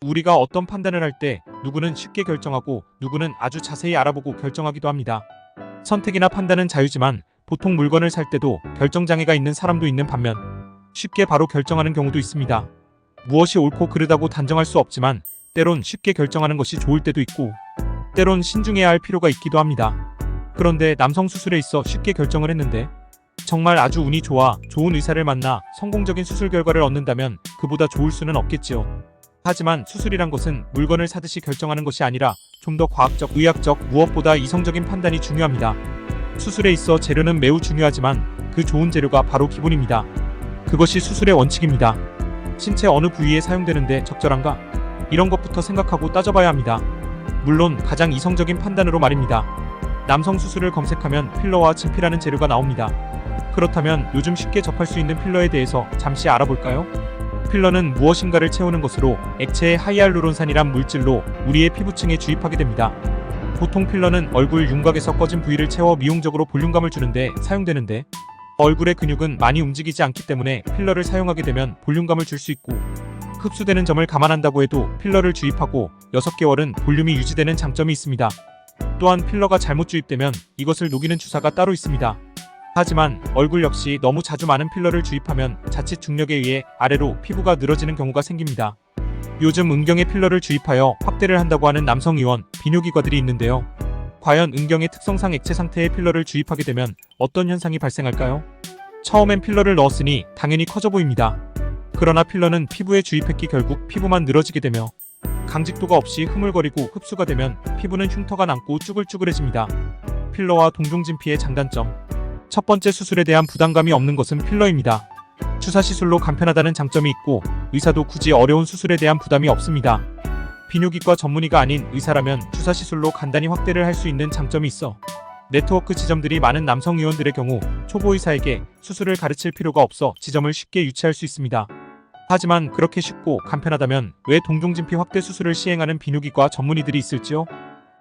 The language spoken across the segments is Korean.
우리가 어떤 판단을 할 때 누구는 쉽게 결정하고 누구는 아주 자세히 알아보고 결정하기도 합니다. 선택이나 판단은 자유지만 보통 물건을 살 때도 결정장애가 있는 사람도 있는 반면 쉽게 바로 결정하는 경우도 있습니다. 무엇이 옳고 그르다고 단정할 수 없지만 때론 쉽게 결정하는 것이 좋을 때도 있고 때론 신중해야 할 필요가 있기도 합니다. 그런데 남성 수술에 있어 쉽게 결정을 했는데 정말 아주 운이 좋아 좋은 의사를 만나 성공적인 수술 결과를 얻는다면 그보다 좋을 수는 없겠지요. 하지만 수술이란 것은 물건을 사듯이 결정하는 것이 아니라 좀 더 과학적, 의학적, 무엇보다 이성적인 판단이 중요합니다. 수술에 있어 재료는 매우 중요하지만 그 좋은 재료가 바로 기본입니다. 그것이 수술의 원칙입니다. 신체 어느 부위에 사용되는데 적절한가? 이런 것부터 생각하고 따져봐야 합니다. 물론 가장 이성적인 판단으로 말입니다. 남성 수술을 검색하면 필러와 진피라는 재료가 나옵니다. 그렇다면 요즘 쉽게 접할 수 있는 필러에 대해서 잠시 알아볼까요? 필러는 무엇인가를 채우는 것으로 액체의 하이알루론산이란 물질로 우리의 피부층에 주입하게 됩니다. 보통 필러는 얼굴 윤곽에서 꺼진 부위를 채워 미용적으로 볼륨감을 주는데 사용되는데 얼굴의 근육은 많이 움직이지 않기 때문에 필러를 사용하게 되면 볼륨감을 줄 수 있고 흡수되는 점을 감안한다고 해도 필러를 주입하고 6개월은 볼륨이 유지되는 장점이 있습니다. 또한 필러가 잘못 주입되면 이것을 녹이는 주사가 따로 있습니다. 하지만 얼굴 역시 너무 자주 많은 필러를 주입하면 자칫 중력에 의해 아래로 피부가 늘어지는 경우가 생깁니다. 요즘 은경에 필러를 주입하여 확대를 한다고 하는 남성 의원, 비뇨기과들이 있는데요. 과연 은경의 특성상 액체 상태의 필러를 주입하게 되면 어떤 현상이 발생할까요? 처음엔 필러를 넣었으니 당연히 커져 보입니다. 그러나 필러는 피부에 주입했기 결국 피부만 늘어지게 되며 강직도가 없이 흐물거리고 흡수가 되면 피부는 흉터가 남고 쭈글쭈글해집니다. 필러와 동종진피의 장단점. 첫 번째, 수술에 대한 부담감이 없는 것은 필러입니다. 주사 시술로 간편하다는 장점이 있고 의사도 굳이 어려운 수술에 대한 부담이 없습니다. 비뇨기과 전문의가 아닌 의사라면 주사 시술로 간단히 확대를 할 수 있는 장점이 있어 네트워크 지점들이 많은 남성 의원들의 경우 초보 의사에게 수술을 가르칠 필요가 없어 지점을 쉽게 유치할 수 있습니다. 하지만 그렇게 쉽고 간편하다면 왜 동종진피 확대 수술을 시행하는 비뇨기과 전문의들이 있을지요?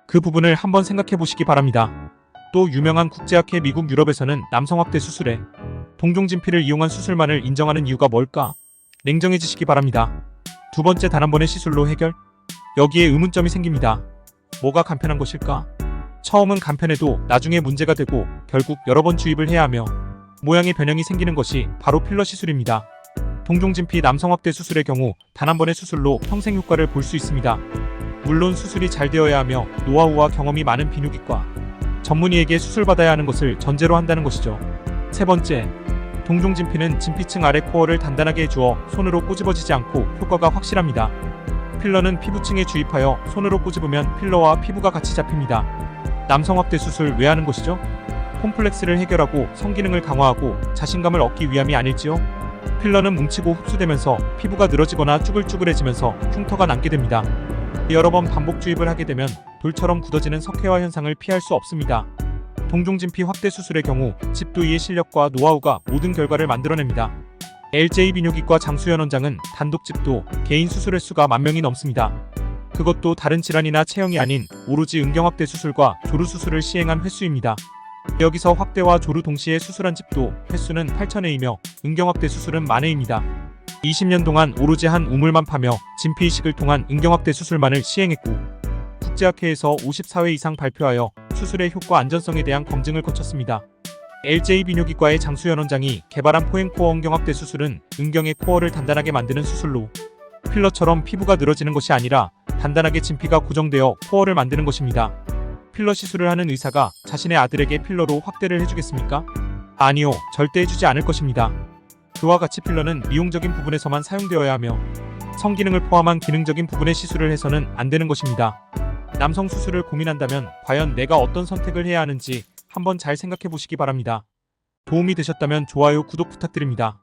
그 부분을 한번 생각해 보시기 바랍니다. 또 유명한 국제학회 미국 유럽에서는 남성 확대 수술에 동종진피를 이용한 수술만을 인정하는 이유가 뭘까? 냉정해지시기 바랍니다. 두 번째, 단 한 번의 시술로 해결? 여기에 의문점이 생깁니다. 뭐가 간편한 것일까? 처음은 간편해도 나중에 문제가 되고 결국 여러 번 주입을 해야 하며 모양의 변형이 생기는 것이 바로 필러 시술입니다. 동종진피 남성 확대 수술의 경우 단 한 번의 수술로 평생 효과를 볼 수 있습니다. 물론 수술이 잘 되어야 하며 노하우와 경험이 많은 비뇨기과 전문의에게 수술받아야 하는 것을 전제로 한다는 것이죠. 세 번째, 동종진피는 진피층 아래 코어를 단단하게 해주어 손으로 꼬집어지지 않고 효과가 확실합니다. 필러는 피부층에 주입하여 손으로 꼬집으면 필러와 피부가 같이 잡힙니다. 남성 확대 수술 왜 하는 것이죠? 콤플렉스를 해결하고 성기능을 강화하고 자신감을 얻기 위함이 아닐지요? 필러는 뭉치고 흡수되면서 피부가 늘어지거나 쭈글쭈글해지면서 흉터가 남게 됩니다. 여러 번 반복 주입을 하게 되면 돌처럼 굳어지는 석회화 현상을 피할 수 없습니다. 동종진피 확대 수술의 경우 집도이의 실력과 노하우가 모든 결과를 만들어냅니다. LJ 비뇨기과 장수현 원장은 단독 집도 개인 수술 횟수가 10,000명이 넘습니다. 그것도 다른 질환이나 체형이 아닌 오로지 은경 확대 수술과 조루 수술을 시행한 횟수입니다. 여기서 확대와 조루 동시에 수술한 집도 횟수는 8,000회이며 은경 확대 수술은 10,000회입니다. 20년 동안 오로지 한 우물만 파며 진피 이식을 통한 은경 확대 수술만을 시행했고 국제학회에서 54회 이상 발표하여 수술의 효과 안전성에 대한 검증을 거쳤습니다. LJ 비뇨기과의 장수현 원장이 개발한 포행코어 은경 확대 수술은 은경의 코어를 단단하게 만드는 수술로 필러처럼 피부가 늘어지는 것이 아니라 단단하게 진피가 고정되어 코어를 만드는 것입니다. 필러 시술을 하는 의사가 자신의 아들에게 필러로 확대를 해주겠습니까? 아니요, 절대 해주지 않을 것입니다. 그와 같이 필러는 미용적인 부분에서만 사용되어야 하며 성기능을 포함한 기능적인 부분의 시술을 해서는 안 되는 것입니다. 남성 수술을 고민한다면 과연 내가 어떤 선택을 해야 하는지 한번 잘 생각해 보시기 바랍니다. 도움이 되셨다면 좋아요, 구독 부탁드립니다.